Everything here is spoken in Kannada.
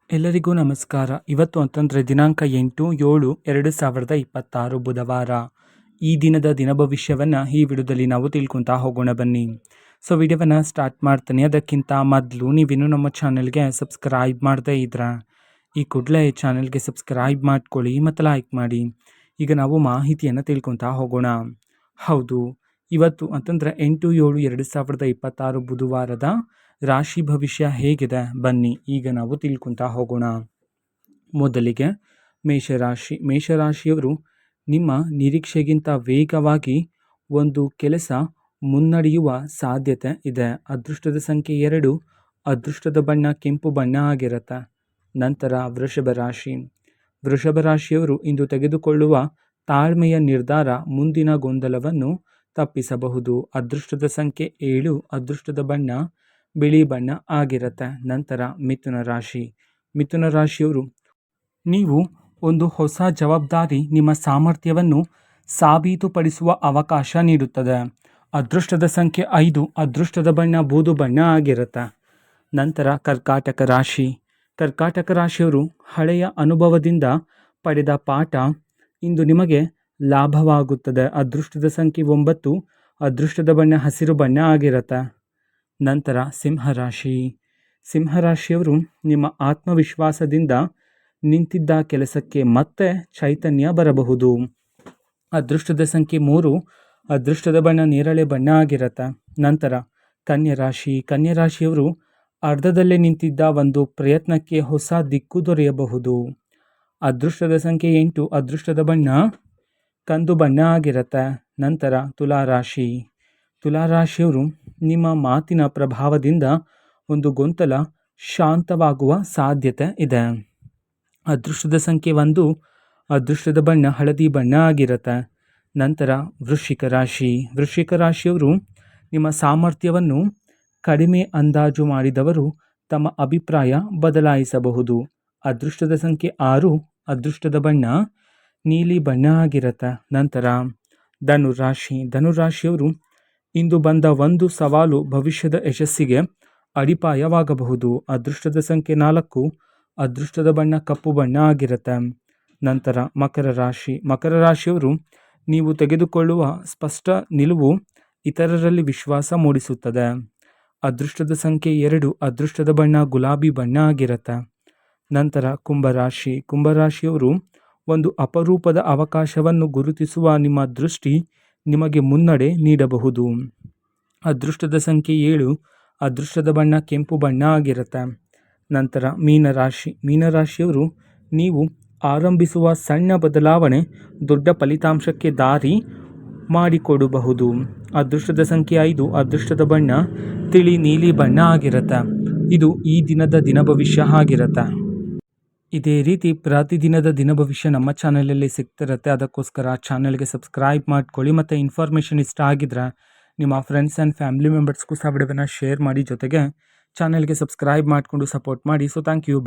ಎಲ್ಲರಿಗೂ ನಮಸ್ಕಾರ. ಇವತ್ತು ಅಂತಂದರೆ ದಿನಾಂಕ 8/7/2026 ಬುಧವಾರ. ಈ ದಿನದ ದಿನ ಭವಿಷ್ಯವನ್ನು ಈ ವಿಡಿಯೋದಲ್ಲಿ ನಾವು ತಿಳ್ಕೊತಾ ಹೋಗೋಣ ಬನ್ನಿ. ಸೊ ವಿಡಿಯೋವನ್ನು ಸ್ಟಾರ್ಟ್ ಮಾಡ್ತೀನಿ. ಅದಕ್ಕಿಂತ ಮೊದಲು ನೀವಿನ್ನೂ ನಮ್ಮ ಚಾನಲ್ಗೆ ಸಬ್ಸ್ಕ್ರೈಬ್ ಮಾಡದೇ ಇದ್ರೆ ಈ ಕೂಡಲೇ ಚಾನಲ್ಗೆ ಸಬ್ಸ್ಕ್ರೈಬ್ ಮಾಡ್ಕೊಳ್ಳಿ ಮತ್ತು ಲೈಕ್ ಮಾಡಿ. ಈಗ ನಾವು ಮಾಹಿತಿಯನ್ನು ತಿಳ್ಕೊತಾ ಹೋಗೋಣ. ಹೌದು, ಇವತ್ತು ಅಂತಂದರೆ 8/7/2026 ಬುಧವಾರದ ರಾಶಿ ಭವಿಷ್ಯ ಹೇಗಿದೆ ಬನ್ನಿ ಈಗ ನಾವು ತಿಳ್ಕೊತಾ ಹೋಗೋಣ. ಮೊದಲಿಗೆ ಮೇಷರಾಶಿಯವರು ನಿಮ್ಮ ನಿರೀಕ್ಷೆಗಿಂತ ವೇಗವಾಗಿ ಒಂದು ಕೆಲಸ ಮುನ್ನಡೆಯುವ ಸಾಧ್ಯತೆ ಇದೆ. ಅದೃಷ್ಟದ ಸಂಖ್ಯೆ 2, ಅದೃಷ್ಟದ ಬಣ್ಣ ಕೆಂಪು ಬಣ್ಣ ಆಗಿರುತ್ತೆ. ನಂತರ ವೃಷಭ ರಾಶಿಯವರು ಇಂದು ತೆಗೆದುಕೊಳ್ಳುವ ತಾಳ್ಮೆಯ ನಿರ್ಧಾರ ಮುಂದಿನ ಗೊಂದಲವನ್ನು ತಪ್ಪಿಸಬಹುದು. ಅದೃಷ್ಟದ ಸಂಖ್ಯೆ 7, ಅದೃಷ್ಟದ ಬಣ್ಣ ಬಿಳಿ ಬಣ್ಣ ಆಗಿರುತ್ತೆ. ನಂತರ ಮಿಥುನ ರಾಶಿಯವರು ನೀವು ಒಂದು ಹೊಸ ಜವಾಬ್ದಾರಿ ನಿಮ್ಮ ಸಾಮರ್ಥ್ಯವನ್ನು ಸಾಬೀತುಪಡಿಸುವ ಅವಕಾಶ ನೀಡುತ್ತದೆ. ಅದೃಷ್ಟದ ಸಂಖ್ಯೆ 5, ಅದೃಷ್ಟದ ಬಣ್ಣ ಬೂದು ಬಣ್ಣ ಆಗಿರುತ್ತೆ. ನಂತರ ಕರ್ಕಾಟಕ ರಾಶಿಯವರು ಹಳೆಯ ಅನುಭವದಿಂದ ಪಡೆದ ಪಾಠ ಇಂದು ನಿಮಗೆ ಲಾಭವಾಗುತ್ತದೆ. ಅದೃಷ್ಟದ ಸಂಖ್ಯೆ 9, ಅದೃಷ್ಟದ ಬಣ್ಣ ಹಸಿರು ಬಣ್ಣ ಆಗಿರುತ್ತೆ. ನಂತರ ಸಿಂಹರಾಶಿಯವರು ನಿಮ್ಮ ಆತ್ಮವಿಶ್ವಾಸದಿಂದ ನಿಂತಿದ್ದ ಕೆಲಸಕ್ಕೆ ಮತ್ತೆ ಚೈತನ್ಯ ಬರಬಹುದು. ಅದೃಷ್ಟದ ಸಂಖ್ಯೆ 3, ಅದೃಷ್ಟದ ಬಣ್ಣ ನೇರಳೆ ಬಣ್ಣ ಆಗಿರುತ್ತೆ. ನಂತರ ಕನ್ಯರಾಶಿಯವರು ಅರ್ಧದಲ್ಲೇ ನಿಂತಿದ್ದ ಒಂದು ಪ್ರಯತ್ನಕ್ಕೆ ಹೊಸ ದಿಕ್ಕು ದೊರೆಯಬಹುದು. ಅದೃಷ್ಟದ ಸಂಖ್ಯೆ 8, ಅದೃಷ್ಟದ ಬಣ್ಣ ಕಂದು ಬಣ್ಣ ಆಗಿರುತ್ತೆ. ನಂತರ ತುಲಾರಾಶಿಯವರು ನಿಮ್ಮ ಮಾತಿನ ಪ್ರಭಾವದಿಂದ ಒಂದು ಗೊಂದಲ ಶಾಂತವಾಗುವ ಸಾಧ್ಯತೆ ಇದೆ. ಅದೃಷ್ಟದ ಸಂಖ್ಯೆ 1, ಅದೃಷ್ಟದ ಬಣ್ಣ ಹಳದಿ ಬಣ್ಣ ಆಗಿರುತ್ತೆ. ನಂತರ ವೃಶ್ಚಿಕ ರಾಶಿಯವರು ನಿಮ್ಮ ಸಾಮರ್ಥ್ಯವನ್ನು ಕಡಿಮೆ ಅಂದಾಜು ಮಾಡಿದವರು ತಮ್ಮ ಅಭಿಪ್ರಾಯ ಬದಲಾಯಿಸಬಹುದು. ಅದೃಷ್ಟದ ಸಂಖ್ಯೆ 6, ಅದೃಷ್ಟದ ಬಣ್ಣ ನೀಲಿ ಬಣ್ಣ ಆಗಿರುತ್ತೆ. ನಂತರ ಧನುರಾಶಿಯವರು ಇಂದು ಬಂದ ಒಂದು ಸವಾಲು ಭವಿಷ್ಯದ ಯಶಸ್ಸಿಗೆ ಅಡಿಪಾಯವಾಗಬಹುದು. ಅದೃಷ್ಟದ ಸಂಖ್ಯೆ 4, ಅದೃಷ್ಟದ ಬಣ್ಣ ಕಪ್ಪು ಬಣ್ಣ ಆಗಿರುತ್ತೆ. ನಂತರ ಮಕರ ರಾಶಿಯವರು ನೀವು ತೆಗೆದುಕೊಳ್ಳುವ ಸ್ಪಷ್ಟ ನಿಲುವು ಇತರರಲ್ಲಿ ವಿಶ್ವಾಸ ಮೂಡಿಸುತ್ತದೆ. ಅದೃಷ್ಟದ ಸಂಖ್ಯೆ 2, ಅದೃಷ್ಟದ ಬಣ್ಣ ಗುಲಾಬಿ ಬಣ್ಣ ಆಗಿರುತ್ತೆ. ನಂತರ ಕುಂಭರಾಶಿಯವರು ಒಂದು ಅಪರೂಪದ ಅವಕಾಶವನ್ನು ಗುರುತಿಸುವ ನಿಮ್ಮ ದೃಷ್ಟಿ ನಿಮಗೆ ಮುನ್ನಡೆ ನೀಡಬಹುದು. ಅದೃಷ್ಟದ ಸಂಖ್ಯೆ 7, ಅದೃಷ್ಟದ ಬಣ್ಣ ಕೆಂಪು ಬಣ್ಣ ಆಗಿರುತ್ತೆ. ನಂತರ ಮೀನರಾಶಿಯವರು ನೀವು ಆರಂಭಿಸುವ ಸಣ್ಣ ಬದಲಾವಣೆ ದೊಡ್ಡ ಫಲಿತಾಂಶಕ್ಕೆ ದಾರಿ ಮಾಡಿಕೊಡಬಹುದು. ಅದೃಷ್ಟದ ಸಂಖ್ಯೆ 5, ಅದೃಷ್ಟದ ಬಣ್ಣ ತಿಳಿ ನೀಲಿ ಬಣ್ಣ ಆಗಿರುತ್ತೆ. ಇದು ಈ ದಿನದ ದಿನ ಭವಿಷ್ಯ ಆಗಿರುತ್ತೆ. ಇದೇ ರೀತಿ ಪ್ರತಿದಿನದ ದಿನ ಭವಿಷ್ಯ ನಮ್ಮ ಚಾನಲಲ್ಲಿ ಸಿಗ್ತಿರುತ್ತೆ. ಅದಕ್ಕೋಸ್ಕರ ಚಾನಲ್ಗೆ ಸಬ್ಸ್ಕ್ರೈಬ್ ಮಾಡ್ಕೊಳ್ಳಿ ಮತ್ತು ಇನ್ಫಾರ್ಮೇಷನ್ ಇಷ್ಟ ಆಗಿದ್ರೆ ನಿಮ್ಮ ಫ್ರೆಂಡ್ಸ್ ಆ್ಯಂಡ್ ಫ್ಯಾಮಿಲಿ ಮೆಂಬರ್ಸ್ಗೂ ಸಹ ವಿಡಿಯೋವನ್ನು ಶೇರ್ ಮಾಡಿ. ಜೊತೆಗೆ ಚಾನಲ್ಗೆ ಸಬ್ಸ್ಕ್ರೈಬ್ ಮಾಡಿಕೊಂಡು ಸಪೋರ್ಟ್ ಮಾಡಿ. So thank you.